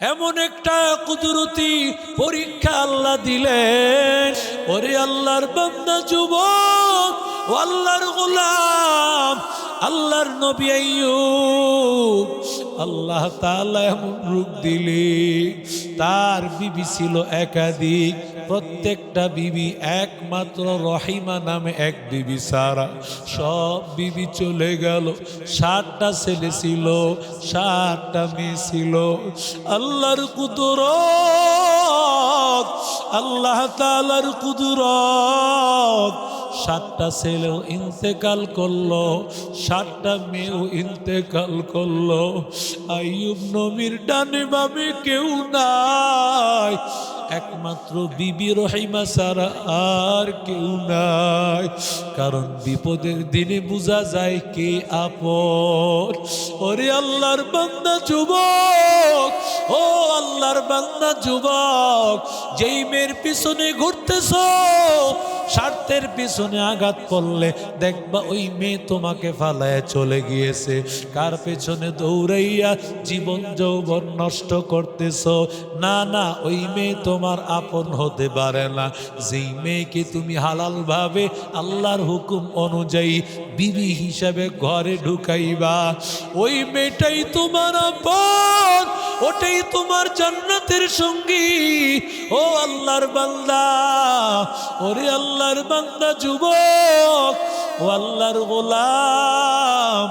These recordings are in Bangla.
এমন একটা কুদরতি পরীক্ষা আল্লাহ দিলেন। ওরে আল্লাহর বান্দা যুবক ও আল্লাহর গোলাম, আল্লাহর নবী আইয়ুব, আল্লাহ তাআলা এমন রূপ দিলে তার বিবি ছিল একাধিক, প্রত্যেকটা বিবি একমাত্র রহিমা নামে এক বিবি ছাড়া সব বিবি চলে গেল। 7টা ছেলে ছিল, 7টা মেয়ে ছিল। আল্লাহর কুদরত, আল্লাহ তাআলার কুদরত, 7টা ছেলেও ইন্তেকাল করলো, 7টা মেয়েও ইন্তেকাল করলো। আইয়ুব নবীর ডানে বামে কেউ নাই, একমাত্র বিবি রহিমা ছাড়া আর কেউ নাই। কারণ বিপদের দিনে বোঝা যায় কে আপন। ওরে আল্লাহর বান্দা যুবক, ও আল্লাহর বান্দা যুবক, যেই মেয়ের পিছনে ঘুরতেছ, স্বার্থের পিছনে আঘাত করলে দেখবা ওই মেয়ে তোমাকে ফালায় চলে গিয়েছে। কার পেছনে দৌড়াইয়া জীবন যৌবন নষ্ট করতেছ, না না, ওই মেয়ে তোমার আপন হতে পারে না। যেই মেয়েকে তুমি হালাল ভাবে আল্লাহর হুকুম অনুযায়ী বিবি হিসাবে ঘরে ঢুকাইবা, ওই মেয়েটাই তোমার আপন, ওটাই তোমার জান্নাতের সঙ্গী। ও আল্লাহর বান্দা, ওরে আল্লাহর বান্দা যুবক, ও আল্লাহর গোলাম,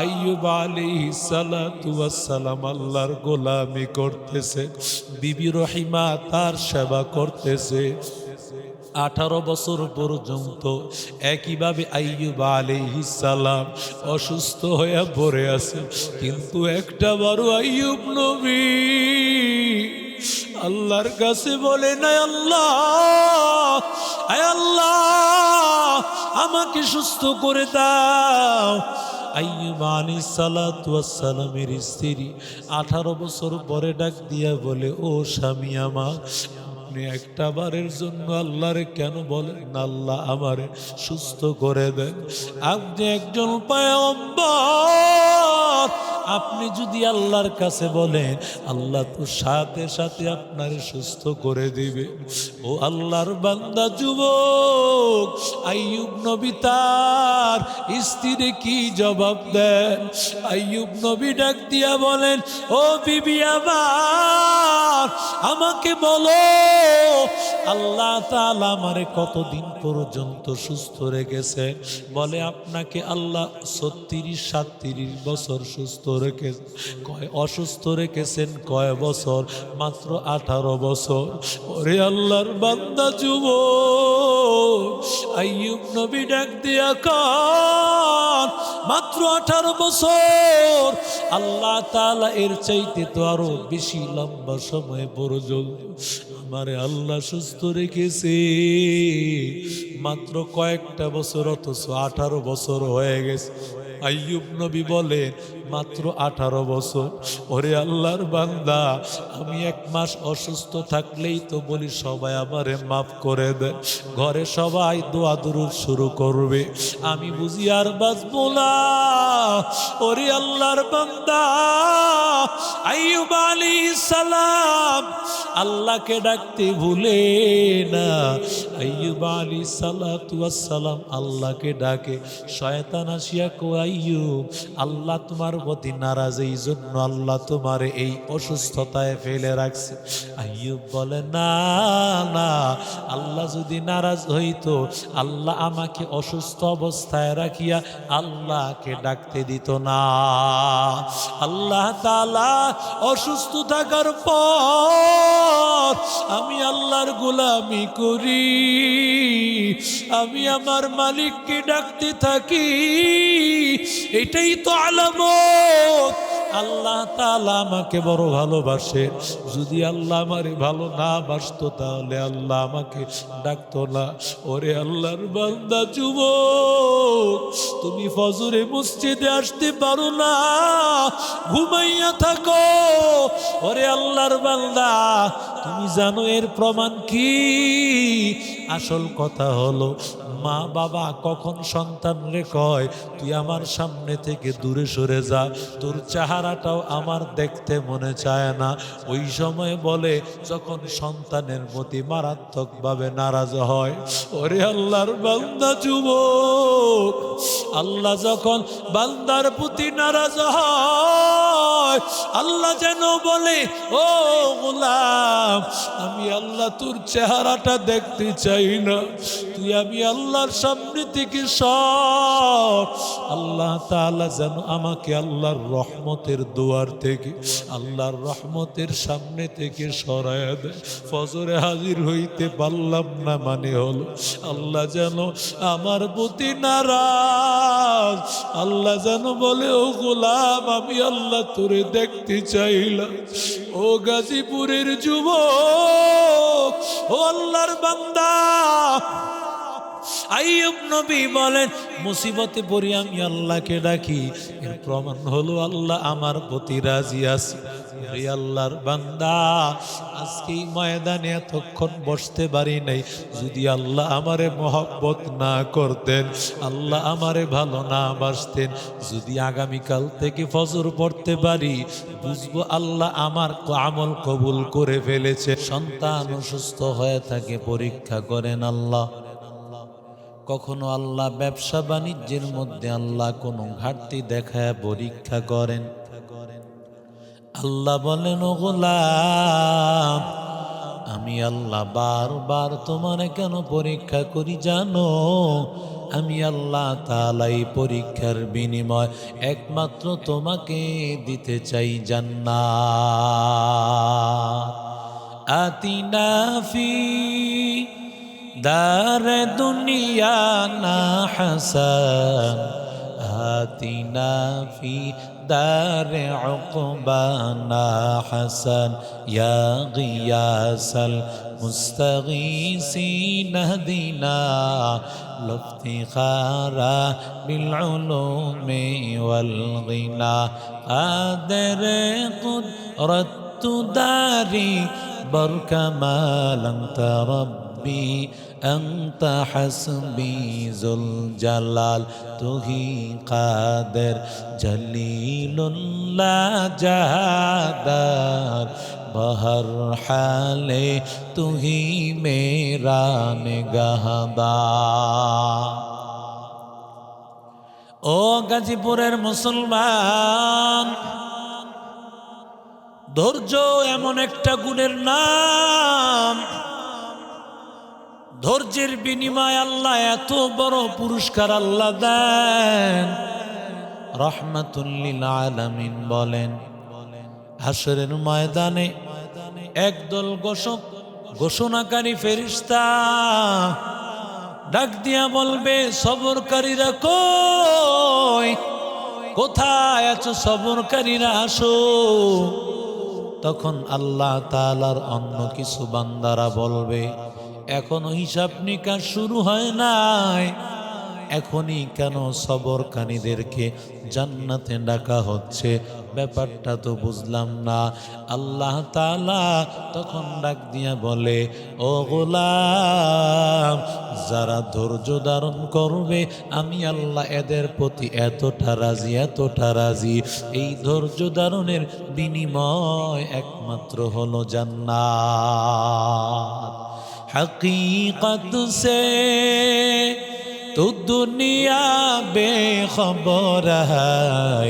আইয়ুব আলাইহিস সালাতু ওয়াস সালাম আল্লাহর গোলামি করতেছে, বিবি রহিমা তার সেবা করতেছে। 18 বছর পর্যন্ত একইভাবে আইয়ুব আলাইহিস সালাম অসুস্থ হয়ে পড়ে আছে। কিন্তু একটা বড় আইয়ুব নবী আল্লাহর কাছে বলে না, আল্লাহ, আয় আল্লাহ, আমাকে সুস্থ করে দাও। আইয়ুব আলাইহিস সালাতু ওয়াস সালামের স্ত্রী 18 বছর পরে ডাক দিয়া বলে, ও স্বামী আমার, আপনি একটা বারের জন্য আল্লাহরে কেন বলেন না, আল্লাহ আমারে সুস্থ করে দেন? আপনি একজন পয়গম্বর, আপনি যদি আল্লাহর কাছে বলেন আল্লাহ তো সাথে সাথে আপনারে সুস্থ করে দিবে। ও আল্লাহর বান্দা যুবক, আইয়ুব নবী তার স্ত্রীরে কি জবাব দেন? আইয়ুব নবী ডাক দিয়া বলেন, ও বিবি আমার, আমাকে বলো আল্লাহ তাআলা আমারে কতদিন পর্যন্ত সুস্থ রেখেছেন? বলে, আপনাকে আল্লাহ 36-37 বছর সুস্থ রেখেছেন। কয় অসুস্থ রেখেছেন কয় বছর? মাত্র 18 বছর। ওরে আল্লাহর বান্দা যুবক, আইয়ুব নবী ডাক দিয়া কন, মাত্র 18 বছর। আল্লাহ তাআলা এর চাইতে তো আরো বেশি লম্বা সময় পর্যন্ত আমারে আল্লাহ সুস্থ রেখেছে। মাত্র কয়েকটা বছর, অথচ 18 বছর হয়ে গেছে। আইয়ুব নবী বলে, মাত্র 18 বছর। ওরে আল্লাহর বান্দা, আমি 1 মাস অসুস্থ থাকলেই তো বলি সবাই আমারে মাফ করে দেয়, ঘরে সবাই দোয়া দুরূদ শুরু করবে, আমি বুঝি আর বাঁচবো না। ওরে আল্লাহর বান্দা, আইয়ুব আলাইহিস সালাম আল্লাহকে ডাকতে ভুলে না। আইয়ুব আলাইহিস সালাতু ওয়াস সালাম আল্লাহকে ডাকে, শয়তান আসিয়া কয়, আইয়ুব, আল্লাহ তোমার প্রতি নারাজ, এই জন্য আল্লাহ তোমার এই অসুস্থতায় ফেলে রাখছে। আইয়ুব বলে, না না, আল্লাহ যদি নারাজ হইতো আল্লাহ আমাকে অসুস্থ অবস্থায় রাখিয়া আল্লাহকে ডাকতে দিত না। আল্লাহ তাআলা অসুস্থ থাকার পর আমি আল্লাহর গোলামি করি, আমি আমার মালিককে ডাকতে থাকি, এটাই তো আলামত আল্লাহ তাআলা আমাকে বড় ভালোবাসে। যদি আল্লাহ আমারে ভালো না বাসতো তাহলে আল্লাহ আমাকে ডাকতো না। ওরে আল্লাহর বান্দা যুবক, তুমি ফজরে মসজিদে আসতে পারো না, ঘুমাইয়া থাকো। ওরে আল্লাহর বান্দা, তুমি জানো এর প্রমাণ কি? আসল কথা হলো, মা বাবা কখন সন্তানরে কয় তুই আমার সামনে থেকে দূরে সরে যা, তোর চেহারাটাও আমার দেখতে মনে চায় না। ওই সময় বলে যখন সন্তানের প্রতি মারাত্মকভাবে নারাজ হয়। ওরে আল্লাহর বান্দা যুবক, আল্লাহ যখন বান্দার প্রতি নারাজ হয়, আল্লাহ যেন বলে ও গোলাম, আমি আল্লাহ তোর চেহারাটা দেখতে চাই না, তুই আমি আল্লাহর সামনে থেকে সর। আল্লাহ তাআলা যেন আমাকে আল্লাহর রহমতের দুয়ার থেকে, আল্লাহর রহমতের সামনে থেকে সরায়া দেয়। ফজরে হাজির হইতে পারলাম না মানে হলো আল্লাহ যেন আমার প্রতি নারাজ। আল্লাহ যেন বলে ও গোলাম, আমি আল্লাহ তোরে দেখতে চাইলাম। ও গাজীপুরের যুবক, ও আল্লাহর বান্দা, আইয়ুব নবী বলেন মুসিবতে পড়ি আমি আল্লাহকে ডাকি, এর প্রমাণ হলো আল্লাহ আমার প্রতি রাজি আছে। রে আল্লাহর বান্দা, আজকে এই ময়দানে এতক্ষণ বসতে পারি নাই, যদি আল্লাহ আমারে মহব্বত না করতেন, আল্লাহ আমারে ভালো না বাসতেন, যদি আগামীকাল থেকে ফজর পড়তে পারি, বুঝবো আল্লাহ আমার আমল কবুল করে ফেলেছে। সন্তান অসুস্থ হয়ে থাকে, পরীক্ষা করেন আল্লাহ। কখনো আল্লাহ ব্যবসা বাণিজ্যের মধ্যে আল্লাহ কোনো ঘাটতি দেখায় পরীক্ষা করেন। আল্লাহ বলেন ও গোলাম, আমি আল্লাহ বারবার তোমারে কেন পরীক্ষা করি জানো? আমি আল্লাহ তাআলা এই পরীক্ষার বিনিময় একমাত্র তোমাকে দিতে চাই জান্নাত। আতিনা ফি দার দুনিয়া না হাসান, আতিনা ফি দার উকবানা হাসান, ইয়া গিয়াসাল মুস্তাগীসিন হদিনা লফতিখারা বিল উলুমি ওয়াল গিনা, কাদের কুদরত দারি বরকামালান তারাব্বি أنت حسبي ذو الجلال, تو ہی قادر جلیل لا جہادار, بہر حال تو ہی میرا نگہدار। ও গাজীপুরের মুসলমান, ধৈর্য এমন একটা গুণের নাম, ধৈর্যের বিনিময় আল্লাহ এত বড় পুরস্কার আল্লাহ দেন। রাহমাতুল লিল আলামিন বলেন, হাসরের ময়দানে একদল ঘোষণাকারী ফেরেশতা ডাক দিয়া বলবে, সবরকারীরা কই? কোথায় আছো সবরকারীরা, আসো। তখন আল্লাহ তাআলার অন্য কিছু বান্দারা বলবে, এখনো হিসাব নিকাশ শুরু হয় নাই, এখনই কেন সবরকারীদেরকে জান্নাতে ডাকা হচ্ছে? ব্যাপারটা তো বুঝলাম না। আল্লাহ তাআলা তখন ডাক দিয়া বলে, ও গোলাম, যারা ধৈর্য ধারণ করবে আমি আল্লাহ এদের প্রতি এতটা রাজি, এতটা রাজি, এই ধৈর্য ধারণের বিনিময় একমাত্র হলো জান্নাত। हकीकत से तो दुनिया बेखबर है,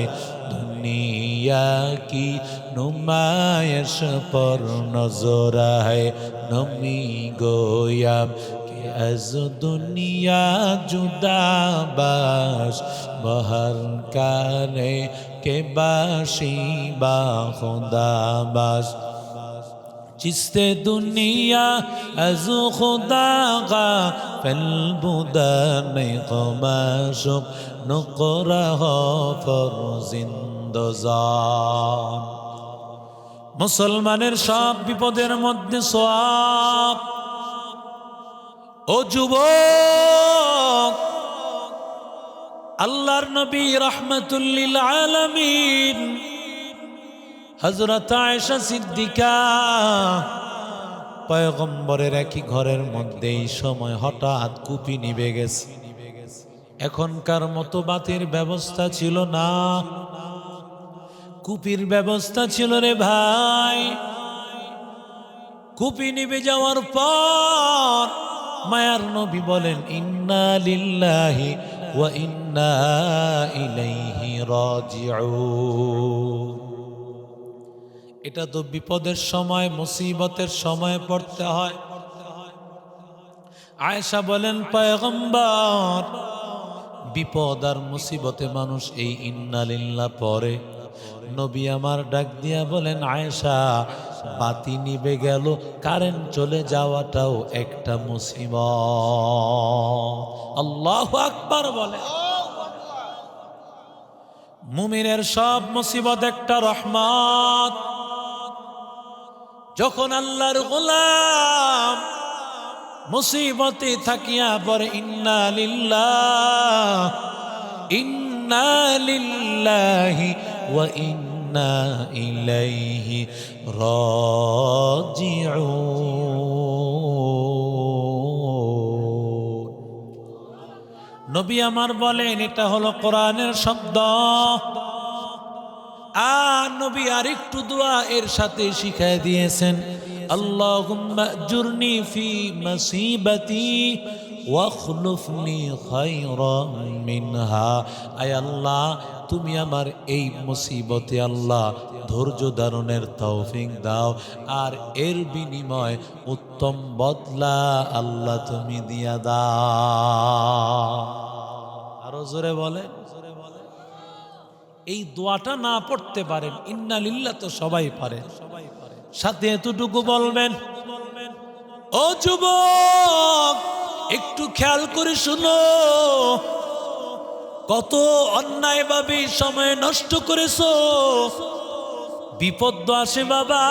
दुनिया की नुमाइश पर नजर है, नमी गोया कि अज दुनिया जुदा बाश, बहर करे के बाशी बा खुदा बाश, जिससे दुनिया अज़ु खुदा का फल बुदा नहीं कमाशुक नुकरा हो फर जिंदजान। मुसलमाনের সব বিপদের মধ্যে সওয়াব। ও যুবক, আল্লাহর নবী রাহমাতুল লিল আলামিন হযরত আয়েশা সিদ্দিকা পয়গম্বরের একই ঘরের মধ্যে এই সময় হঠাৎ কুপি নিভে গেছে। এখনকার মতো বাতির ব্যবস্থা ছিল না, কুপির ব্যবস্থা ছিল রে ভাই। কুপি নিভে যাওয়ার পর মায়ার নবী বলেন, ইন্না লিল্লাহি ওয়া ইন্না ইলাইহি রাজিউন। এটা তো বিপদের সময়, মুসিবতের সময় পড়তে হয়। আয়েশা বলেন, পয়গম্বর বিপদ আর মুসিবতে মানুষ এই ইন্না লিল্লাহ পড়ে। নবী আমার ডাক দিয়া বলেন, আয়েশা বাতি নিভে গেল, কারেন্ট চলে যাওয়াটাও একটা মুসিবত। আল্লাহু আকবার বলে। মুমিনের সব মুসিবত একটা রহমত। যখন আল্লাহর গোলাম মুসিবতে থাকিয়া পরে ইন্না লিল্লাহি ওয়া ইন্না ইলাইহি রাজিউন। নবী আমার বলেন, এটা হলো কোরআনের শব্দ। আর নবী আরেকটু দোয়া এর সাথে শিখায় দিয়েছেন, আল্লাহুম্মা আজুরনি ফি মুসিবাতি ওয়াখলুফনি খায়রাম মিনহা। আয় আল্লাহ, তুমি আমার এই মুসিবতে আল্লাহ ধৈর্য ধারণের তৌফিক দাও, আর এর বিনিময় উত্তম বদলা আল্লাহ তুমি দিয়া দাও। আরো জোরে বলে। এই দোয়াটা না পড়তে পারেন, ইন্না লিল্লাহ তো সবাই পারে, সাথে এতটুকু বলবেন, ও যুবক একটু খেয়াল করে শুনো, কত অন্যায় ভাবে সময় নষ্ট করেছো। বিপদ আসে বাবা,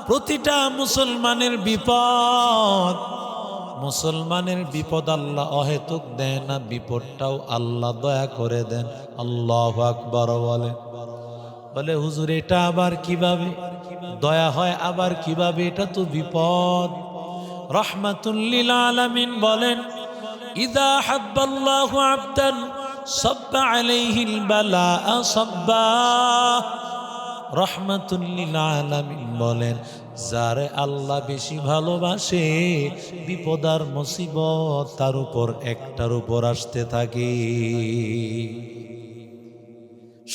প্রতিটা মুসলমানের বিপদ। মুসলমানের বিপদ আল্লাহ অহেতুক দেয় না, বিপদটাও আল্লাহ দয়া করে দেন। আল্লাহু আকবার বলে। বলে হুজুর এটা আবার কিভাবে দয়া হয়, আবার কিভাবে? এটা তো বিপদ। রাহমাতুল লিল আলামিন বলেন, ইযা হাব্বাল্লাহু আবদান সাব্বা আলাইহিল বালাআ সাব্বা। রাহমাতুল লিল আলামিন বলেন, যারে আল্লাহ বেশি ভালোবাসে বিপদ আর মুসিবত তার উপর একটার উপর আসতে থাকে।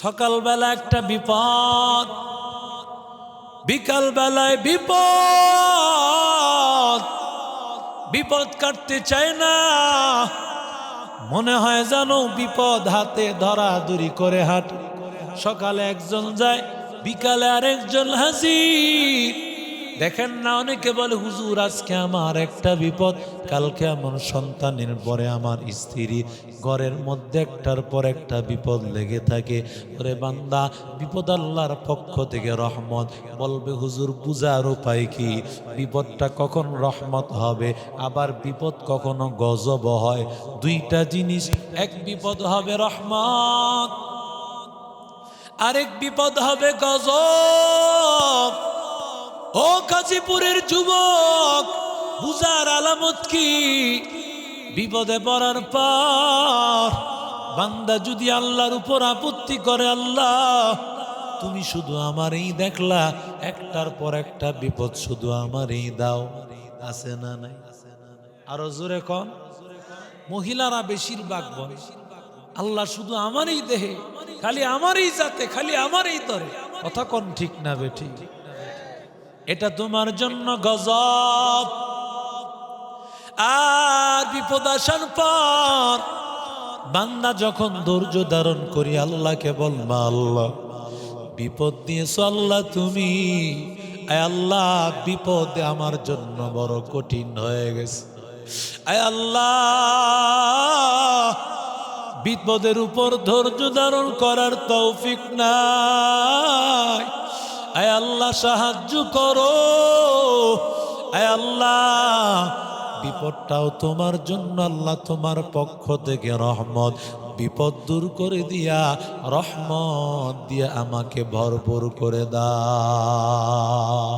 সকালবেলা একটা বিপদ, বিকাল বেলায় বিপদ। বিপদ কাটতে চায় না, মনে হয় যেন বিপদ হাতে ধরাধরি করে হাঁটে। সকালে একজন যায়, বিকালে আরেকজন হাজির। দেখেন না, অনেকে বলে হুজুর আজকে আমার একটা বিপদ, কালকে আমার সন্তানের পরে আমার স্ত্রী, ঘরের মধ্যে একটার পর একটা বিপদ লেগে থাকে। ওরে বান্দা, বিপদ আল্লাহর পক্ষ থেকে রহমত। বলবে হুজুর বুঝার উপায় কি? বিপদটা কখন রহমত হবে, আবার বিপদ কখনো গজব হয়। দুইটা জিনিস, এক বিপদ হবে রহমত, আরেক বিপদ হবে গজব। ও গাজীপুরের যুবক, বুঝার আলামত কি? বিপদে পড়ার পর বান্দা যদি আল্লাহর উপর আপত্তি করে, আল্লাহ তুমি শুধু আমারই দেখলা, একটার পর একটা বিপদ শুধু আমারই দাও। আছে না নাই? আরো জোরে কন। মহিলারা বেশিরভাগ বলে, আল্লাহ শুধু আমারই দেহে, খালি আমারই জাতে, খালি আমারই তরে। কথা কোন ঠিক না বেঠিক? এটা তোমার জন্য গজব। আর বিপদ আসার পর বান্দা যখন ধৈর্য ধারণ করি আল্লাহকে বলবা, আল্লাহ বিপদ দিয়েছো, আল্লাহ তুমি, আয় আল্লাহ বিপদ আমার জন্য বড় কঠিন হয়ে গেছে। আয় আল্লাহ বিপদের উপর ধৈর্য ধারণ করার তৌফিক নাই। আয় আল্লাহ সাহায্য করো। আয় আল্লাহ বিপদটাও তোমার জন্য, আল্লাহ তোমার পক্ষ থেকে রহমত। বিপদ দূর করে দিয়া রহমত দিয়া আমাকে ভরপুর করে দাও।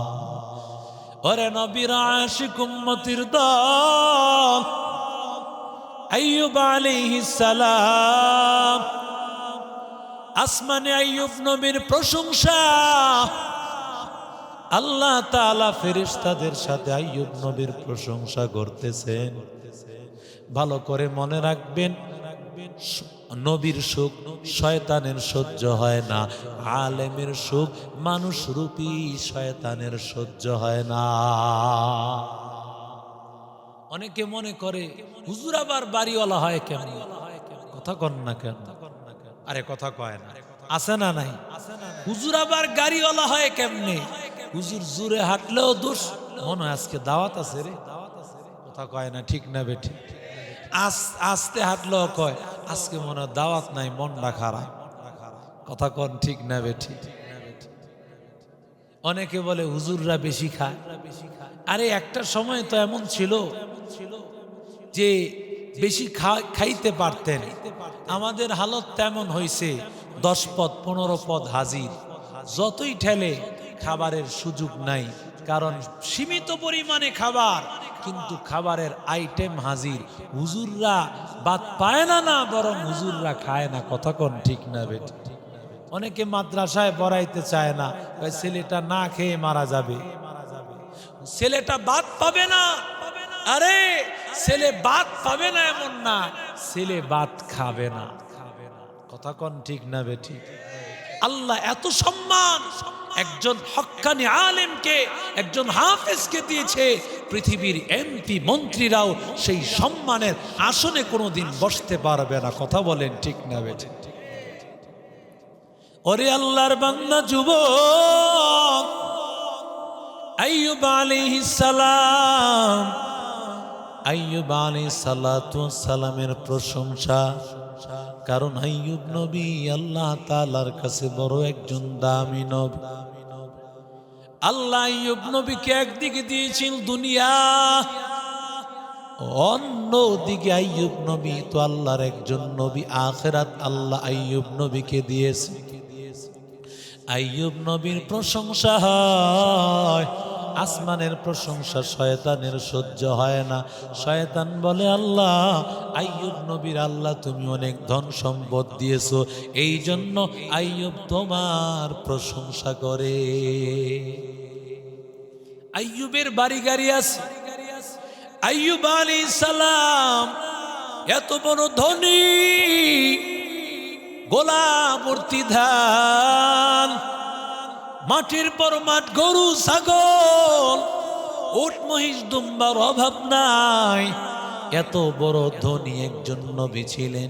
ওরে নবীর আশিক উম্মতির দল, আইয়ুব আলাইহিস সালাম, আসমানে আইয়ুব নবীর প্রশংসা। আল্লাহ তাআলা ফেরেশতাদের সাথে আইয়ুব নবীর প্রশংসা করতেছেন। ভালো করে মনে রাখবেন, নবীর সুখ শয়তানের সহ্য হয় না, আলেমের সুখ মানুষ রূপী শয়তানের সহ্য হয় না। অনেকে মনে করে হুজুর আবার বাড়িওয়ালা হয় কেন? কথা কন না কেন? আরে কথা কয় না, আছে না নাই? হুজুর আবার গাড়িওয়ালা হয় কেমনে? হুজুর জুরে হাঁটলেও দোষ। মনে হয় আজকে দাওয়াত আছে রে, কথা কয় না, ঠিক না বেঠিক? আস্তে হাঁটলেও কয় আজকে মনে হয় দাওয়াত নাই, মনটা খারাপ। কথা কন ঠিক না বেঠিক? অনেকে বলে হুজুররা বেশি খায়। আরে একটা সময় তো এমন ছিল যে বেশি খাইতে পারতেন। আমাদের হালত তেমন হয়েছে, 10 পদ 15 পদ হাজির, যতই ঠেলে খাবারের সুযোগ নাই। কারণ সীমিত পরিমাণে খাবার, কিন্তু খাবারের আইটেম হাজির। হুজুররা বাদ পায় না, না বরং হুজুররা খায় না। কথা কোন ঠিক না বেটি? অনেকে মাদ্রাসায় পড়াইতে চায় না, ছেলেটা না খেয়ে মারা যাবে, ছেলেটা বাদ পাবে না। আরে ছেলে বাদ পাবে না এমন না, ছেলে বাদ খাবে না। কথা কোন ঠিক না বেটি? আল্লাহ এত সম্মান একজন হক্কানি আলেমকে, একজন হাফেজকে দিয়েছে। পৃথিবীর এমপি মন্ত্রীরাও সেই সম্মানের আসনে কোনোদিন বসতে পারবে না। কথা বলেন ঠিক না বেটি? ওরে আল্লাহর বান্দা যুবক, আইয়ুব আলাইহিস সালাম, আইয়ুব আলাইহিস সালাতু ওয়াস সালামের প্রশংসা। কারণ আইয়ুব নবী আল্লাহ তাআলার কাছে বড় একজন দামি নবী। আল্লাহ আইয়ুব নবীকে একদিকে দিয়েছিল দুনিয়া, অন্য দিকে আইয়ুব নবী তো আল্লাহর একজন নবী, আখিরাত আল্লাহ আইয়ুব নবীকে দিয়েছে। আইয়ুব নবীর প্রশংসা হয়, আসমানের প্রশংসা শয়তানের সহ্য হয় না। শয়তান বলে আল্লাহ আইয়ুব নবীর আল্লাহ তুমি অনেক ধন সম্পদ দিয়েছো, এই জন্য আইয়ুব তোমার প্রশংসা করে। আইয়ুবের বাড়ি গাড়ি আছে। আইয়ুব আলাইহিস সালাম এত বড় ধনী, গোলা ভর্তি ধান, মাঠের পর মাঠ, গরু ছাগল, উট মহিষ দুম্বার অভাব নাই। এত বড় ধনী একজন নবী ছিলেন।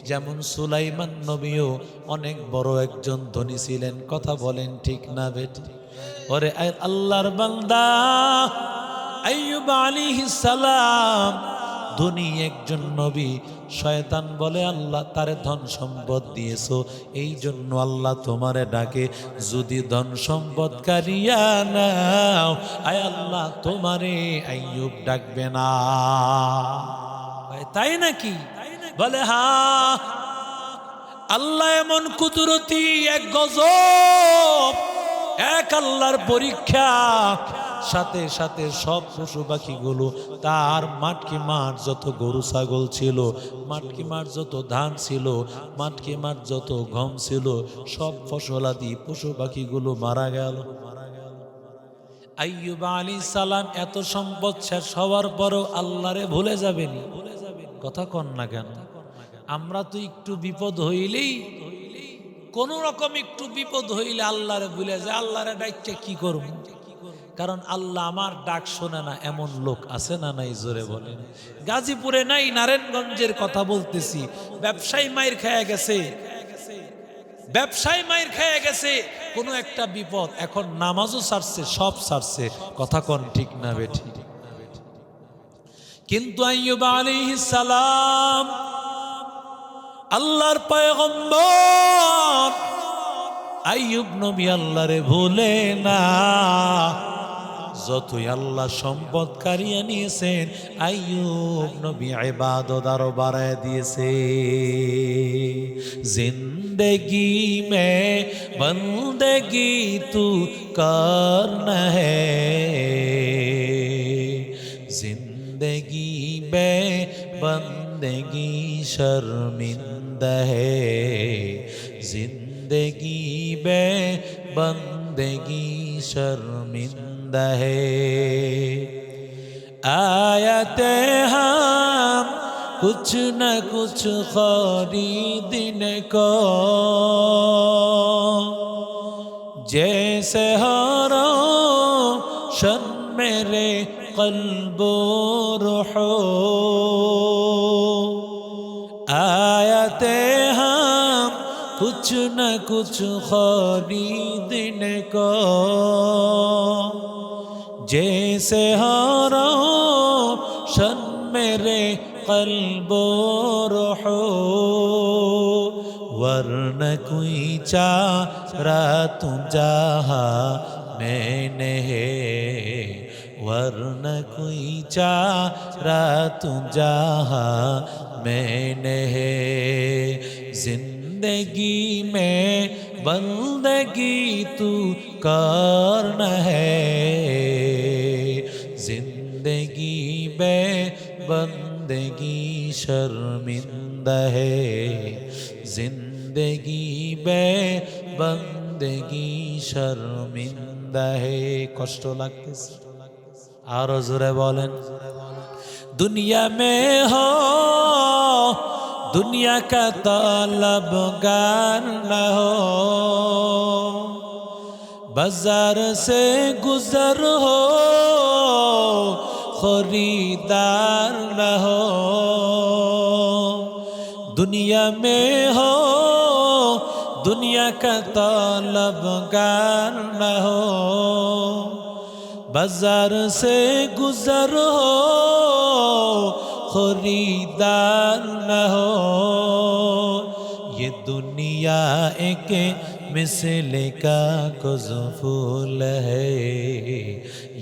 যেমন সুলাইমান নবীও অনেক বড় একজন ধনী ছিলেন। কথা বলেন ঠিক না বেটি? ওরে আল্লাহর বান্দা আইয়ুব আলাইহিস সালাম ধনী একজন নবী। শয়তান বলে আল্লাহ তারে ধন সম্পদ দিয়েছো, এই জন্য আল্লাহ তোমারে ডাকে, যদি ধন সম্পদ কারিয়া নাও আয় আল্লাহ তোমারে আইয়ুব ডাকবে না। তাই নাকি? বলে হ্যাঁ। আল্লাহ এমন কুদরতি এক গজব, এক আল্লাহর পরীক্ষা। সাথে সাথে সব পশু পাখিগুলো, তার মাঠকি মাঠ যত গরু ছাগল ছিল, মাঠকি মাঠ যত ধান ছিল, মাঠকি মাঠ যত গম ছিল, সব ফসলাদি পশু পাখিগুলো মারা গেল। আইয়ুব আলাইহিস সালাম এত সম্পদ শেষ হওয়ার পরও আল্লাহরে ভুলে যাবেনি। কথা কন না কেন? আমরা তো একটু বিপদ হইলেই, কোন রকম একটু বিপদ হইলে আল্লাহরে ভুলে যায়। আল্লাহরে ডাকতে কি করব? কারণ আল্লাহ আমার ডাক শোনে না এমন লোক আছে না নাই? জোরে বলেন। গাজীপুরে নাই, নারায়ণগঞ্জের কথা বলতেছি। ব্যবসায়ী মাইর খেয়ে গেছে, ব্যবসায়ী মাইর খেয়ে গেছে, কোনো একটা বিপদ, এখন নামাজও ছাড়ছে, সব ছাড়ছে। কথা কন ঠিক না বেঠি? কিন্তু আইয়ুব আলাইহিস সালাম আল্লাহর পয়গম্বর, আইয়ুব নবী আল্লাহরে ভুলে না। যতই আল্লাহ সম্পদ কারিয়ে নিয়েছেন, আইয়ুব নবী ইবাদত আরো বাড়ায় দিয়েছে। জিন্দগি মে বন্দগি তু করনা है, शर्मिंदा है जिंदगी बे बंदगी शर्मिंदा है आयते हम कुछ न कुछ खरीदने को जैसे हरो शन मेरे कल्बो रूहो आयते हम कुछ न कुछ खरीदने को जैसे हरो शन मेरे कल्बो रूहो वरना कोई चारा तू जहा मैंने है वरना कोई चारा तू जहा मैंने है जिंदगी में बंदगी तू करना है जिंदगी में बंदगी शर्मिंदा है जिंदगी में बंदगी शर्मिंदा है कष्ट लगतेছে आरो जोरे बोलें दुनिया में हो दुनिया का तलबगार न हो बाजार से गुजर हो खरीदार न हो दुनिया में हो दुनिया का तलबगार न हो बाजार से गुजर हो खरीदार न हो ये दुनिया एक मिसले का कुज़फूल है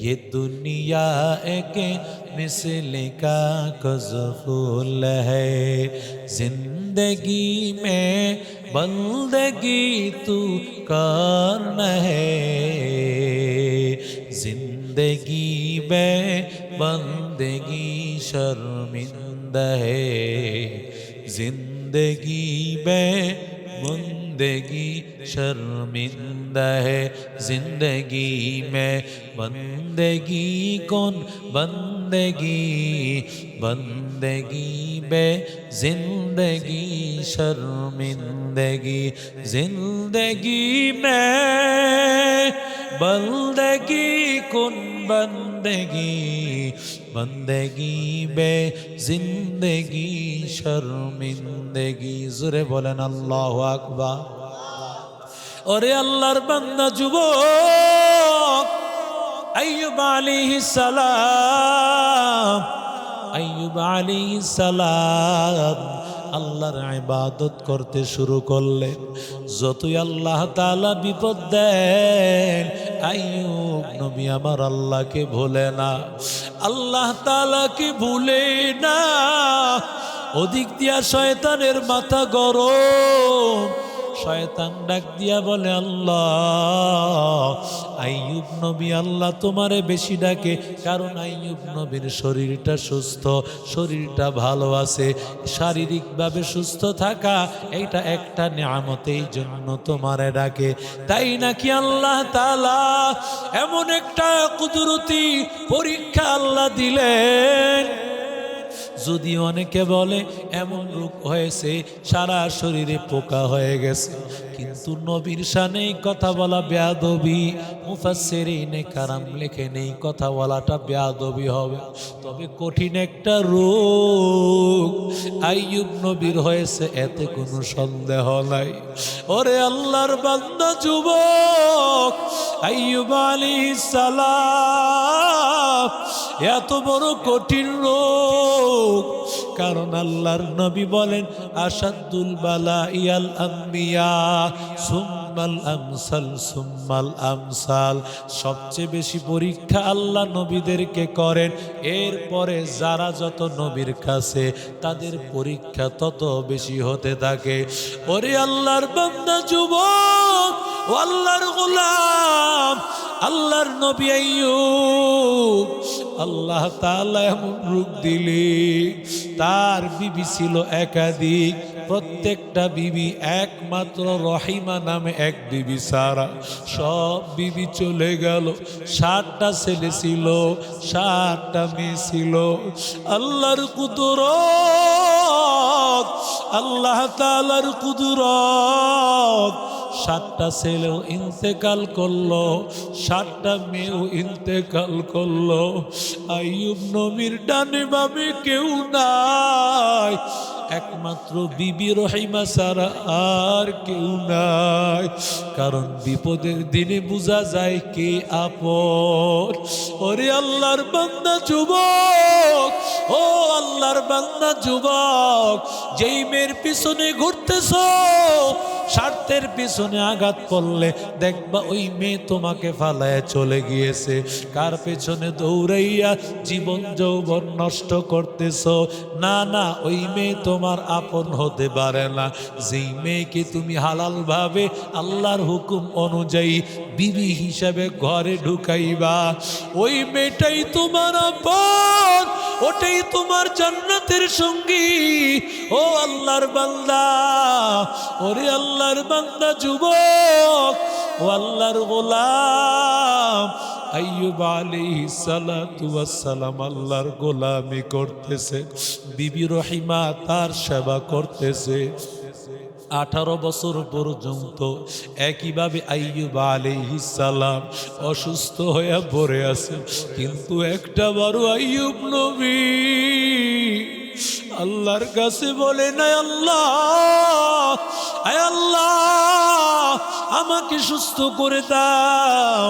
ये दुनिया एक मिसले का कुज़फूल है जिंदगी में बंदगी तू करना है जिंदगी में बंदगी शर्मिंदा है जिंदगी में बंदगी शर्मिंदा है जिंदगी में बंदगी कौन बंदगी बंदगी में जिंदगी शर्मिंदगी जिंदगी में बंदगी कौन बंदगी बंदगी में जिंदगी शर्मिंदगी जोरे बोलें अल्लाहु अकबर और अल्लाहर बंदा जुबक अय्यूब अलैहिस सलाम আল্লাহর ইবাদত করতে শুরু করলেন যতই আল্লাহ তাআলা বিপদ দেন আইয়ুব নবী আমার আল্লাহকে ভুলে না আল্লাহ তাআলাকে ভুলে না ওদিক দিয়া শয়তানের মাথা গরম শয়তান ডাক দিয়া বলে আল্লাহ আইয়ুব নবী আল্লাহ তোমারে বেশি ডাকে কারণ আইয়ুব নবীর শরীরটা সুস্থ শরীরটা ভালো আছে শারীরিকভাবে সুস্থ থাকা এইটা একটা নিয়ামত এই জন্য তোমারে ডাকে তাই নাকি আল্লাহ তাআলা এমন একটা কুদরতি পরীক্ষা আল্লাহ দিলেন যদি অনেকে বলে এমন রোগ হয়েছে সারা শরীরে পোকা হয়ে গেছে কিন্তু নবীর শানে কথা বলা বেয়াদবি মুফাসসিরিনে কারাম লেখেন এই কথা বলাটা বেয়াদবি হবে তবে কঠিন একটা রোগ আইয়ুব নবীর হয়েছে এতে কোনো সন্দেহ নাই ওরে আল্লাহর বান্দা যুবক আইয়ুব আলাইহিস সালাম এত বড় কঠিন রোগ কারণ আল্লাহর নবী বলেন আসাদুল বালাইয়াল আম্বিয়া সুম্মাল আমসাল সবচেয়ে বেশি পরীক্ষা আল্লাহ নবীদেরকে করেন এরপরে যারা যত নবীর কাছে তাদের পরীক্ষা তত বেশি হতে থাকে ওরে আল্লাহর বান্দা যুবক ও আল্লাহর গোলাম আল্লাহর নবী আইয়ুব আল্লাহ তাআলা এমন রূপ দিলে তার বিবি ছিল একাধিক, প্রত্যেকটা বিবি একমাত্র রহিমা নামে এক বিবি ছাড়া সব বিবি চলে গেল। 7টা ছেলে ছিল, 7টা মেয়ে ছিল। আল্লাহর কুদরত, আল্লাহ তাআলার কুদরত, 7টা ছেলেও ইন্তেকাল করলো, 7টা মেয়েও ইন্তেকাল করলো। আইয়ুব নবীর ডানে বামে কেউ নাই, একমাত্র বিবি রহিমা ছাড়া আর কেউ নাই। কারণ বিপদের দিনে বোঝা যায় কে আপন। ওরে আল্লাহর বান্দা যুবক, ও আল্লাহর বান্দা যুবক, যেই মেয়ের পিছনে ঘুরতেছ, স্বার্থের পিছনে আঘাত করলে দেখবা ওই মেয়ে তোমাকে ফালায় চলে গিয়েছে। কার পেছনে দৌড়াইয়া জীবন যৌবন নষ্ট করতেছ, না না, ওই মেয়ে তোমার আপন হতে পারে না। যেই মেয়েকে তুমি হালাল ভাবে আল্লাহর হুকুম অনুযায়ী বিবি হিসাবে ঘরে ঢুকাইবা, ওই মেয়েটাই তোমার আপন, ওটাই তোমার জান্নাতের সঙ্গী। ও আল্লাহর বান্দা, ওরে আল্লাহর বান্দা যুবক, ও আল্লাহর গোলাম, আইয়ুব আলাইহিস সালাতু ওয়াস সালাম আল্লাহর গোলামি করতেছে, বিবি রহিমা তার সেবা করতেছে। 18 বছর পর্যন্ত একইভাবে আইয়ুব আলাইহিস সালাম অসুস্থ হয়ে পড়ে আছে। কিন্তু একটা বড় আইয়ুব নবী আল্লাহর কাছে বলে না, আল্লাহ, আয় আল্লাহ, আমাকে সুস্থ করে দাও।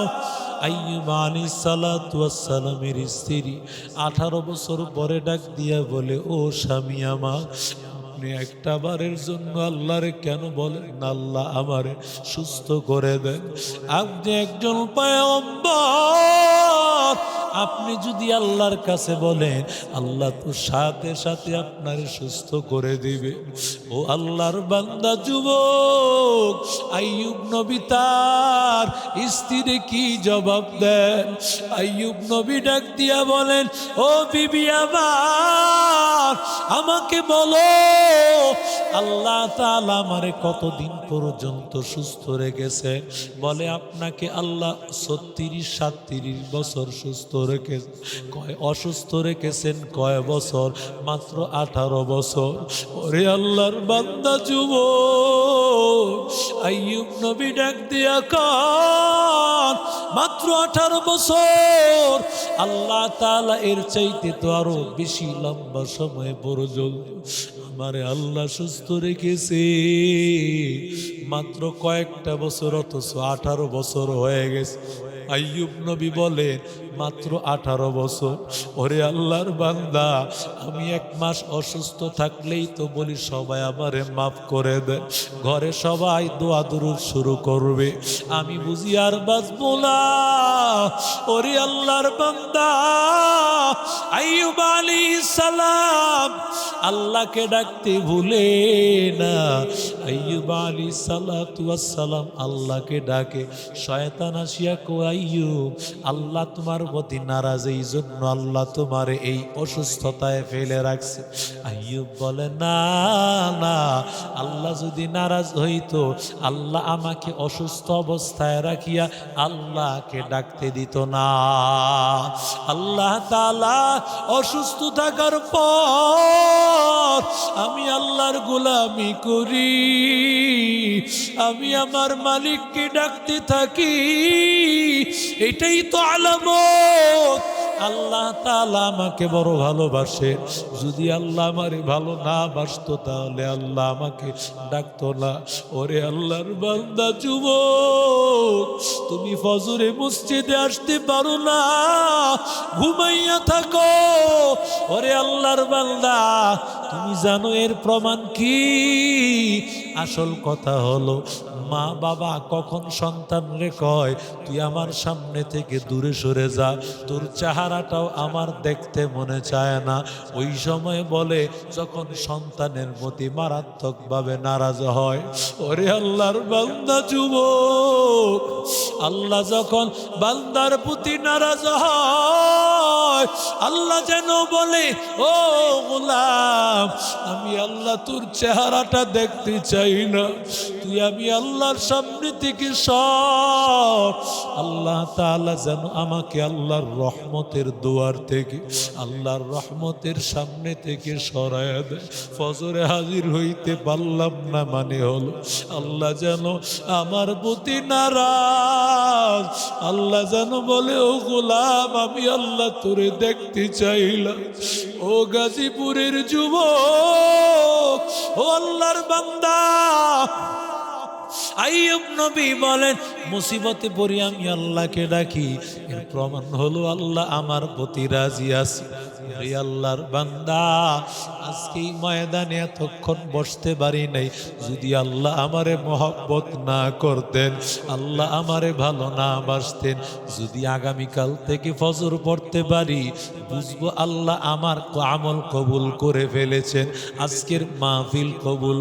আইয়ুব আলাইহিস সালাতু ওয়াস সালামের স্ত্রী 18 বছর পরে ডাক দিয়া বলে, ও স্বামী আমার, আপনি একটা বারের জন্য আল্লাহরে কেন বলেন না, আল্লাহ আমারে সুস্থ করে দেন? আপনি একজন পয়গম্বর, আপনি যদি আল্লাহর কাছে বলেন আল্লাহ তো সাথে সাথে আপনার সুস্থ করে দিবে। ও আল্লাহর বান্দা যুবক, আইয়ুব নবী তার স্ত্রীরে কি জবাব দেন? আইয়ুব নবী ডাক দিয়া বলেন, ও বিবি আমার, আমাকে বলো আল্লাহ তাআলা আমারে কতদিন পর্যন্ত সুস্থ রেখেছে? বলে, আপনাকে আল্লাহ 36-37 বছর সুস্থ রেখেছেন। কয় অসুস্থ রেখেছেন কয় বছর? মাত্র 18 বছর। ওরে আল্লাহর বান্দা যুবক, আইয়ুব নবী ডাক দিয়া কন, মাত্র 18 বছর। আল্লাহ তাআলা এর চাইতে তো আরো বেশি লম্বা সময় পর্যন্ত আমারে আল্লাহ সুস্থ রেখেছে। মাত্র কয়েকটা বছর, অথচ 18 বছর হয়ে গেছে। আইয়ুব নবী বলে, মাত্র 18 বছর। ওরে আল্লাহর বান্দা, আমি 1 মাস অসুস্থ থাকলেই তো বলি সবাই আমারে মাফ করে দেয়, ঘরে সবাই দোয়া দুরূদ শুরু করবে, আমি বুঝি আর বাঁচবো না। ওরে আল্লাহর বান্দা, আইয়ুব আলাইহিস সালাম আল্লাহকে ডাকতে ভুলে না। আইয়ুব আলাইহিস সালাতু ওয়াস সালাম আল্লাহকে ডাকে, শয়তান আসিয়া কয়, আইয়ুব, আল্লাহ তোমার প্রতি নারাজ, এই জন্য আল্লাহ তোমার এই অসুস্থতায় ফেলে রাখছে। আইয়ুব বলে, না না, আল্লাহ যদি নারাজ হইতো আল্লাহ আমাকে অসুস্থ অবস্থায় রাখিয়া আল্লাহকে ডাকতে দিত না। আল্লাহ তাআলা অসুস্থ থাকার পর আমি আল্লাহর গোলামি করি, আমি আমার মালিককে ডাকতে থাকি, এটাই তো আলামত আল্লাহ তাআলা আমাকে বড় ভালোবাসে। যদি আল্লাহ আমারে ভালো না বাসতো তাহলে আল্লাহ আমাকে ডাকতো না। ওরে আল্লাহর বান্দা যুবক, তুমি ফজরে মসজিদে আসতে পারো না, ঘুমাইয়া থাকো। ওরে আল্লাহর বান্দা, তুমি জানো এর প্রমাণ কি? আসল কথা হলো মা বাবা কখন সন্তান রে কয় তুই আমার সামনে থেকে দূরে সরে যা, তোর চেহারাটাও আমার দেখতে মনে চায় না। ওই সময় বলে যখন সন্তানের প্রতি মারাত্মকভাবে নারাজ হয়, ওরে আল্লাহর বান্দা যুবক, আল্লাহ যখন বান্দার প্রতি নারাজ হয়, আল্লাহ যেন বলে ও গোলাম, আমি আল্লাহ তোর চেহারাটা দেখতে চাই না, তুই আমি আল্লাহর সামনে থেকে সর। আল্লাহ তাআলা যেন আমাকে আল্লাহর রহমতের দুয়ার থেকে, আল্লাহর রহমতের সামনে থেকে সরায় দেয়। ফজরে হাজির হইতে পারলাম না মানে হলো আল্লাহ যেন আমার প্রতি নারাজ। আল্লাহ যেন বলে ও গোলাম, আমি আল্লাহ তোরে দেখতে চাইলাম। ও গাজীপুরের যুবক, ও আল্লাহর বান্দা, আইয়ুব নবী বলেন মুসিবতে পড়ি আমি আল্লাহকে ডাকি, এর প্রমাণ হলো আল্লাহ আমার প্রতি রাজি আছে। রে আল্লাহর বান্দা, আজকে এই ময়দানে এতক্ষণ বসতে পারি নাই, যদি আল্লাহ আমারে মহব্বত না করতেন, আল্লাহ আমারে ভালো না বাসতেন, যদি আগামীকাল থেকে ফজর পড়তে পারি, বুঝবো আল্লাহ আমার আমল কবুল করে ফেলেছেন, আজকের মাহফিল কবুল